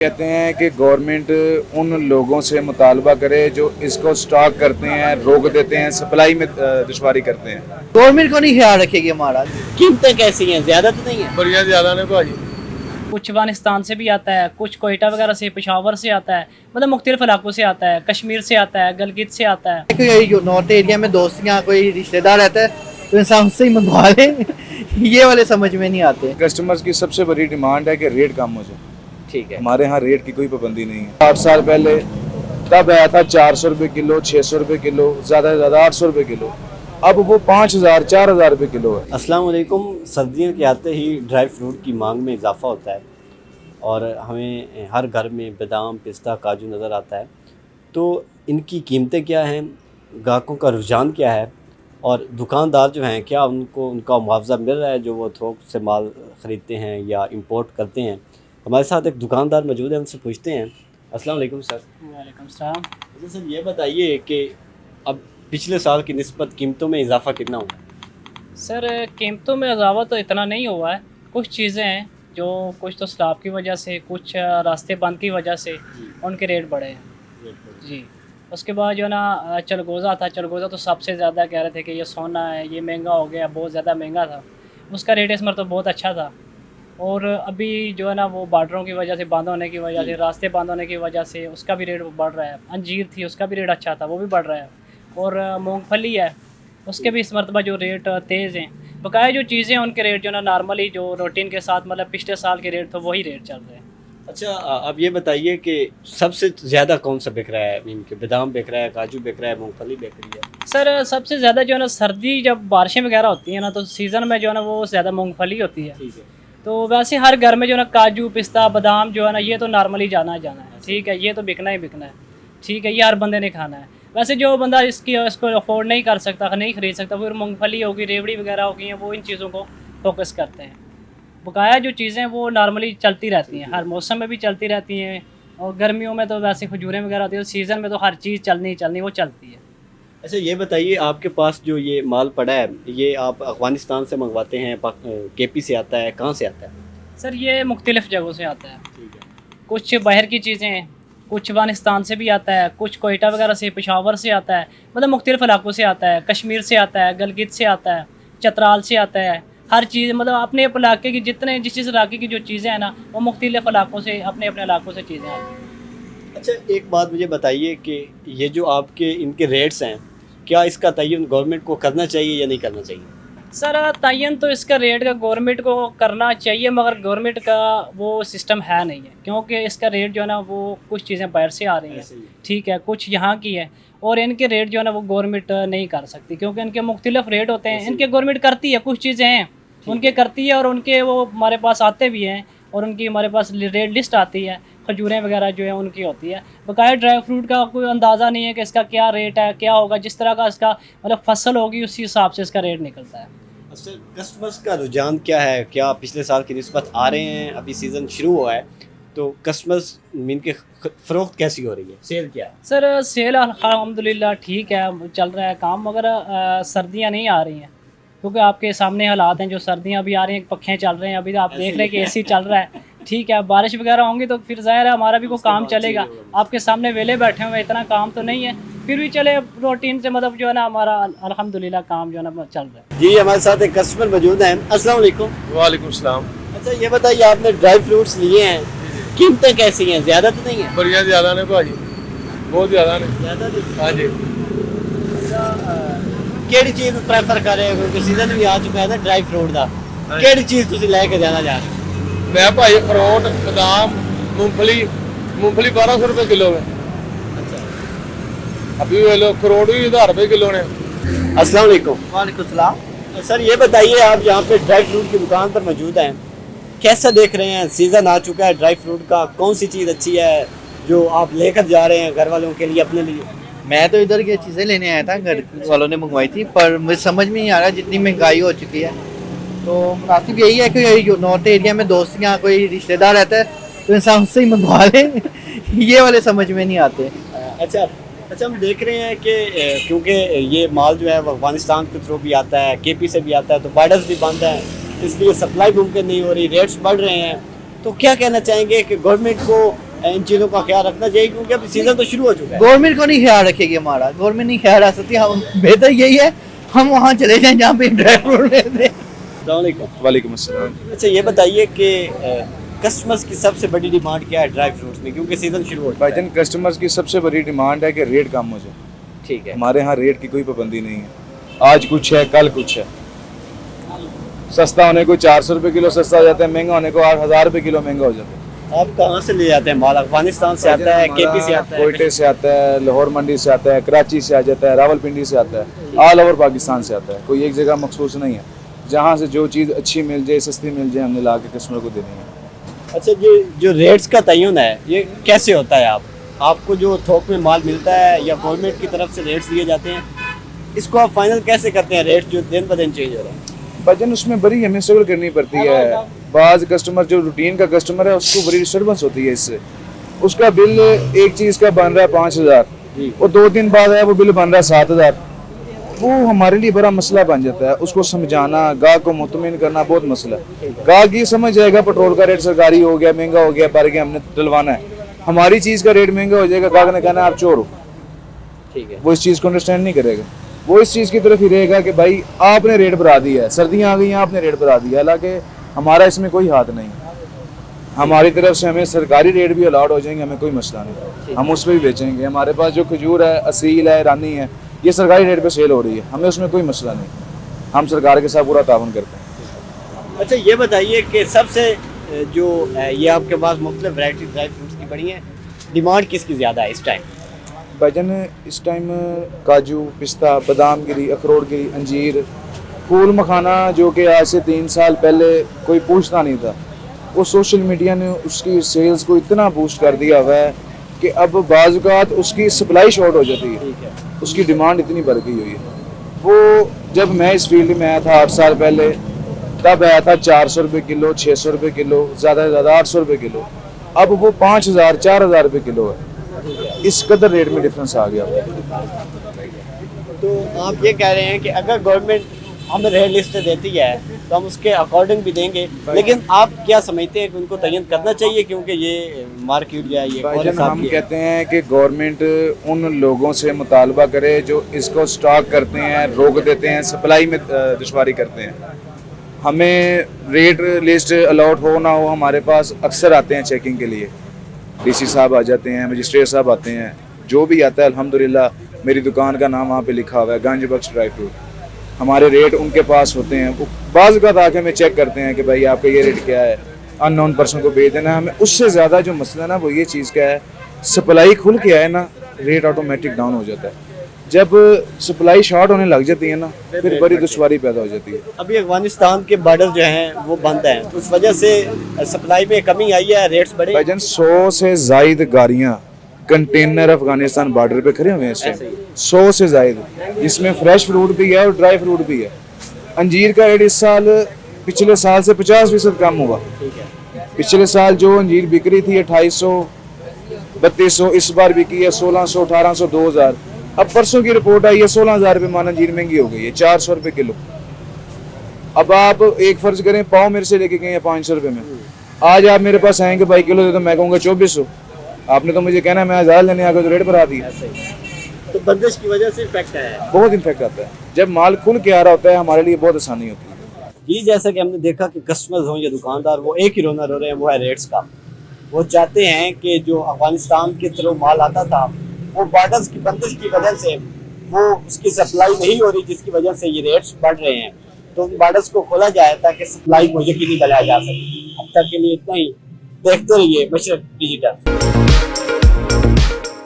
कहते हैं कि गवर्नमेंट उन लोगों से मुतालबा करे जो इसको स्टॉक करते हैं, रोक देते हैं, सप्लाई में दुश्वारी करते हैं। गवर्नमेंट को नहीं ख्याल रखेगी हमारा। कीमतें कैसी हैं, ज्यादा तो नहीं है? बढ़िया ज़्यादा ने भाजी। कुछ अफगानिस्तान से भी आता है, कुछ कोयटा वगैरह से, पेशावर से आता है, मतलब मुख्तलिफ इलाकों से आता है, कश्मीर से आता है, गलगित से आता है। कोई जो नॉर्थ एरिया में दोस्तियाँ कोई रिश्तेदार रहता है तो इंसान उससे ही मंगवा ले। ये वाले समझ में नहीं आते। कस्टमर्स की सबसे बड़ी डिमांड है कि रेट कम हो जाए। ठीक है। हमारे यहाँ रेट की कोई पाबंदी नहीं है। 8 साल पहले तब आया था 400 रुपये किलो, 600 रुपये किलो, ज़्यादा से ज़्यादा 800 रुपये किलो। अब वो 5000 4000 रुपये किलो है। अस्सलाम वालेकुम। सर्दियों के आते ही ड्राई फ्रूट की मांग में इजाफा होता है और हमें हर घर में बादाम, पिस्ता, काजू नज़र आता है। तो इनकी कीमतें क्या हैं, ग्राहकों का रुझान क्या है और दुकानदार जो हैं क्या उनका मुआवजा मिल रहा है जो वो थोक से माल ख़रीदते हैं या इंपोर्ट करते हैं। हमारे साथ एक दुकानदार मौजूद है, उनसे पूछते हैं। अस्सलाम वालेकुम सर। वालेकुम सलाम। अच्छा सर, ये बताइए कि अब पिछले साल की निस्बत कीमतों में इजाफा कितना हुआ है? सर कीमतों में इजाफा तो इतना नहीं हुआ है। कुछ चीज़ें हैं जो कुछ तो सैलाब की वजह से, कुछ रास्ते बंद की वजह से उनके रेट बढ़े हैं जी। उसके बाद जो है ना चलगोज़ा था, चलगोज़ा तो सबसे ज़्यादा कह रहे थे कि ये सोना है, ये महंगा हो गया, बहुत ज़्यादा महंगा था। उसका रेट इस मरतबा बहुत अच्छा था। और अभी जो है ना वो बार्डरों की वजह से, बंद होने की वजह से, रास्ते बंद होने की वजह से उसका भी रेट बढ़ रहा है। अंजीर थी, उसका भी रेट अच्छा था, वो भी बढ़ रहा है। और मूंगफली है, उसके भी इस मरतबा जो रेट तेज़ हैं। बकाया जो चीज़ें हैं उनके रेट जो ना नॉर्मली जो रूटीन के साथ, मतलब पिछले साल के रेट तो वही रेट चल रहे हैं। अच्छा, अब ये बताइए कि सबसे ज़्यादा कौन सा बिक रहा है? इनके बादाम बिक रहा है, काजू बिक रहा है, मूंगफली बिक रही है? सर सबसे ज़्यादा जो है ना सर्दी जब बारिशें वगैरह होती हैं ना तो सीज़न में जो है ना वो ज़्यादा मूंगफली होती है। ठीक है। तो वैसे हर घर में जो है ना काजू, पिस्ता, बादाम जो है ना ये तो नॉर्मली जाना है। ठीक है, ये तो बिकना ही बिकना है। ठीक है, ये हर बंदे ने खाना है। वैसे जो बंदा इसको अफोर्ड नहीं कर सकता, नहीं ख़रीद सकता, फिर मूंगफली होगी, रेवड़ी वगैरह होगी, वो इन चीज़ों को फोकस करते हैं। बकाया जो चीज़ें वो नॉर्मली चलती रहती हैं, हर मौसम में भी चलती रहती हैं। और गर्मियों में तो वैसे खजूरें वगैरह होती है, सीज़न में तो हर चीज़ चलनी वो चलती है। अच्छा, ये बताइए आपके पास जो ये माल पड़ा है ये आप अफ़गानिस्तान से मंगवाते हैं, केपी से आता है, कहाँ से आता है? सर ये मुख्तलिफ़ जगहों से आता है। ठीक है। कुछ बाहर की चीज़ें हैं, कुछ अफगानिस्तान से भी आता है, कुछ कोयटा वगैरह से, पेशावर से आता है, मतलब मुख्तलिफ़ इलाकों से आता है, कश्मीर से आता है, गलगित से आता है, चतराल से आता है। हर चीज़ मतलब अपने इलाके की जिस इलाके की जो चीज़ें हैं ना वो मुख्तलिफ़ इलाकों से, अपने इलाकों से चीज़ें आती हैं। अच्छा, एक बात मुझे बताइए कि ये जो आपके इनके रेट्स हैं, क्या इसका तयन गवर्नमेंट को करना चाहिए या नहीं करना चाहिए? सर तयन तो इसका रेट का गवर्नमेंट को करना चाहिए, मगर गवर्नमेंट का वो सिस्टम है नहीं है, क्योंकि इसका रेट जो है ना वो कुछ चीज़ें बाहर से आ रही हैं। ठीक है, कुछ यहाँ की है और इनके रेट जो है ना वो गवर्नमेंट नहीं कर सकती, क्योंकि इनके मुख्तलिफ रेट होते हैं। इनके गवर्नमेंट करती है, कुछ चीज़ें हैं उनके करती है और उनके वो हमारे पास आते भी हैं और उनकी हमारे पास रेट लिस्ट आती है। खजूरें वगैरह जो है उनकी होती है। बकाया ड्राई फ्रूट का कोई अंदाज़ा नहीं है कि इसका क्या रेट है, क्या होगा। जिस तरह का इसका मतलब फसल होगी उसी हिसाब से इसका रेट निकलता है। अच्छा, कस्टमर्स का रुझान क्या है? क्या पिछले साल की निस्बत आ रहे हैं? अभी सीज़न शुरू हुआ है तो कस्टमर्स इनके फ़रोख्त कैसी हो रही है, सेल क्या है? सर सेल अल्हम्दुलिल्लाह ठीक है, चल रहा है काम, मगर सर्दियाँ नहीं आ रही हैं, क्योंकि आपके सामने हालात हैं। जो सर्दियाँ अभी आ रही हैं, पखें चल रहे हैं, अभी आप देख रहे हैं कि एसी चल रहा है। ठीक है, बारिश वगैरह होंगी तो फिर ज़ाहिर है हमारा भी कोई काम चलेगा। आपके सामने वेले बैठे हुए, इतना काम तो नहीं है, फिर भी चले रूटीन से, मतलब जो है ना हमारा अल्हम्दुलिल्लाह काम जो है ना चल रहा है। जी, हमारे साथ एक कस्टमर मौजूद हैं। अस्सलाम वालेकुम। वालेकुम सलाम। अच्छा, ये बताइए आपने ड्राई फ्रूट्स लिए हैं, कीमतें कैसी हैं, ज़्यादा तो नहीं है? बढ़िया ज़्यादा ने भाजी, बहुत ज़्यादा ने। ज़्यादा? हाँ जी। ਕਿਹੜੀ ਚੀਜ਼ ਪ੍ਰੈਫਰ ਕਰ ਰਹੇ ਹੋ ਕਿਉਂਕਿ ਸੀਜ਼ਨ ਵੀ ਆ ਚੁੱਕਾ ਹੈ ਨਾ ਡਰਾਈ ਫਰੂਟ ਦਾ? ਕਿਹੜੀ ਚੀਜ਼ ਤੁਸੀਂ ਲੈ ਕੇ ਜਾਣਾ ਜਾ ਰਹੇ ਹੋ? मैं भाई अखरोट, बादाम, मूंगफली 1200 रुपये किलो है। अच्छा। अभी वे लोग अखरोट भी 1000 रुपये किलो ने। अस्सलाम वालेकुम। वालेकुम सलाम। सर, ये बताइए आप यहाँ पे ड्राई फ्रूट की दुकान पर मौजूद हैं, कैसा देख रहे हैं? सीज़न आ चुका है ड्राई फ्रूट का, कौन सी चीज़ अच्छी है जो आप लेकर जा रहे हैं घर वालों के लिए, अपने लिए? मैं तो इधर की चीज़ें लेने आया था, घर वालों ने मंगवाई थी, पर मुझे समझ में नहीं आ रहा जितनी महंगाई हो चुकी है। तो मुनासिब यही है कि जो नॉर्थ एरिया में दोस्तियाँ कोई रिश्तेदार रहता है तो इंसान उससे ही मंगवा ले। ये वाले समझ में नहीं आते। अच्छा, हम देख रहे हैं कि क्योंकि ये माल जो है वो अफगानिस्तान के थ्रू भी आता है, केपी से भी आता है, तो बॉर्डर्स भी बंद हैं, इसलिए सप्लाई मुमकिन नहीं हो रही, रेट्स बढ़ रहे हैं। तो क्या कहना चाहेंगे कि गवर्नमेंट को इन चीज़ों का ख्याल रखना चाहिए क्योंकि अब सीज़न तो शुरू हो चुका है। गवर्नमेंट को नहीं ख्याल रखेगी हमारा, गवर्नमेंट नहीं ख्याल रख सकती। हम बेहतर यही है हम वहाँ चले जाएं जहाँ पे ड्राई फ्रूट लेते हैं। अस्सलाम वालेकुम। वालेकुम अस्सलाम। अच्छा ये बताइए कि कस्टमर्स की सबसे बड़ी डिमांड क्या है ड्राई फ्रूट्स में, क्योंकि सीज़न शुरू हो चुका है। भाईजान कस्टमर्स की सबसे बड़ी डिमांड है कि रेट कम हो जाए। ठीक है। हमारे यहाँ रेट की कोई पाबंदी नहीं है, आज कुछ है कल कुछ है। सस्ता होने को 400 रुपये किलो सस्ता हो जाता है, महंगा होने को 8,000 रुपये किलो महंगा हो जाता है। आप कहाँ से ले जाते हैं माल? अफगानिस्तान से आता है, केपी से आता है, कोयटे से आता है, लाहौर मंडी से आता है, कराची से आ जाता है, रावलपिंडी से आता है, ऑल ओवर पाकिस्तान से आता है। कोई एक जगह मखसूस नहीं है, जहाँ से जो चीज़ अच्छी मिल जाए, सस्ती मिल जाए, हमने ला के कस्टमर को देनी है। अच्छा ये जो रेट्स का तयन है ये कैसे होता है? आपको जो थोक में माल मिलता है या गवर्नमेंट की तरफ से रेट्स दिए जाते हैं, इसको आप फाइनल कैसे करते हैं? रेट जो दिन ब दिन चेंज हो रहे हैं। भाईजान उसमें बड़ी हमें स्ट्रगल करनी पड़ती है। बाज़ कस्टमर जो रूटीन का कस्टमर है उसको बड़ी डिस्टर्बेंस होती है इससे। उसका बिल एक चीज़ का बन रहा है 5,000, वो 2 दिन बाद है वो बिल बन रहा है 7,000। वो हमारे लिए बड़ा मसला बन जाता है। उसको समझाना, गाहक को मुतमिन करना बहुत मसला है। गाहक ये समझ जाएगा पेट्रोल का रेट सरकारी हो गया, महंगा हो गया, पर के हमने डलवाना है, हमारी चीज़ का रेट महंगा हो जाएगा, गाहक ने कहना आप चोर हो। ठीक है। वो इस चीज़ को अंडरस्टैंड नहीं करेगा, वो इस चीज़ की तरफ ही रहेगा कि भाई आपने रेट बढ़ा दिया है, सर्दियाँ आ गई हैं आपने रेट बढ़ा दिया। हालांकि हमारा इसमें कोई हाथ नहीं, हमारी तरफ से हमें सरकारी रेट भी अलाउड हो जाएंगे, हमें कोई मसला नहीं, हम उस पर भी बेचेंगे। हमारे पास जो खजूर है, असील है, रानी है, ये सरकारी रेट पे सेल हो रही है, हमें उसमें कोई मसला नहीं, हम सरकार के साथ पूरा ताउन करते हैं। अच्छा ये बताइए कि सबसे जो ये आपके पास मुख्तलिफ वैरायटी ड्राई फ्रूट्स की बड़ी हैं, डिमांड किसकी ज़्यादा है इस टाइम? भाईजान इस टाइम काजू, पिस्ता, बादाम गिरी, अखरोट गिरी, अंजीर, फूल मखाना जो कि आज से 3 साल पहले कोई पूछता नहीं था, वो सोशल मीडिया ने उसकी सेल्स को इतना बूस्ट कर दिया हुआ है कि अब बाज़ औक़ात उसकी सप्लाई शॉर्ट हो जाती है, उसकी डिमांड इतनी बढ़ गई हुई है। वो जब मैं इस फील्ड में आया था 8 साल पहले, तब आया था 400 रुपये किलो, 600 रुपये किलो, ज़्यादा से ज़्यादा 800 रुपये किलो। अब वो 5,000, 4,000 रुपये किलो है। इस कदर रेट में डिफरेंस आ गया। तो आप ये कह रहे हैं कि अगर गवर्नमेंट हमें रेट लिस्ट देती है तो हम उसके अकॉर्डिंग भी देंगे, लेकिन आप क्या समझते हैं कि उनको तयन करना चाहिए क्योंकि ये मार्केट या ये भाईजान हम कहते हैं कि गवर्नमेंट उन लोगों से मुतालबा करे जो इसको स्टॉक करते हैं, रोक देते हैं, सप्लाई में दुश्वारी करते हैं। हमें रेट लिस्ट अलॉट हो ना हो, हमारे पास अक्सर आते हैं चेकिंग के लिए, डीसी साहब आ जाते हैं, मजिस्ट्रेट साहब आते हैं, जो भी आता है अल्हम्दुलिल्लाह मेरी दुकान का नाम वहाँ पे लिखा हुआ है, गंज बख्श ड्राई फ्रूट। हमारे रेट उनके पास होते हैं, वो बाज़ का आके हमें चेक करते हैं कि भाई आपका ये रेट क्या है, अननोन पर्सन को भेज देना। हमें उससे ज़्यादा जो मसला ना वो ये चीज़ का है, सप्लाई खुल के आए ना रेट ऑटोमेटिक डाउन हो जाता है। जब सप्लाई शॉर्ट होने लग जाती है ना फिर बड़ी दुश्वारी पैदा हो जाती है। अभी अफगानिस्तान के बॉर्डर जो हैं वो बंद हैं, उस वजह से सप्लाई में कमी आई है, रेट्स बढ़े। भाईजान 100 से ज़ायद गाड़ियाँ कंटेनर अफगानिस्तान बॉर्डर पे खड़े हुए हैं इस टाइम, 100 से ज़ायद, जिसमें फ्रेश फ्रूट भी है और ड्राई फ्रूट भी है। अंजीर का रेट इस साल पिछले साल से 50% कम हुआ। पिछले साल जो अंजीर बिक रही थी 2800, 3200, इस बार बिकी है 1600, 1800, 2000। अब परसों की रिपोर्ट आई है 16,000 रुपये मान अंजीर महंगी हो गई है, 400 रुपये किलो। अब आप एक फर्ज करें पाव मेरे से लेके गए हैं 500 रुपये में, आज आप मेरे पास आएंगे भाई किलो दे तो मैं कहूँगा 2400, आपने तो मुझे कहना है मैं 1000 लेने आ गया तो रेट बढ़ा दिया। तो बंदिश की वजह से इफेक्ट है, बहुत इम्पैक्ट आता है। जब माल खुल के आ रहा होता है हमारे लिए बहुत आसानी होती है। जी जैसा कि हमने देखा कि कस्टमर्स हों या दुकानदार, वो एक ही रोना रो रहे हैं, वो है रेट्स का। वो चाहते हैं कि जो अफगानिस्तान के थ्रू माल आता था वो बॉर्डर्स की बंदिश की वजह से वो उसकी सप्लाई नहीं हो रही, जिसकी वजह से ये रेट्स बढ़ रहे हैं। तो उन बॉर्डर्स को खोला जाए ताकि सप्लाई को यकीनी बनाया जा सके। अब तक के लिए इतना ही, देखते रहिए मशरक डिजिटल।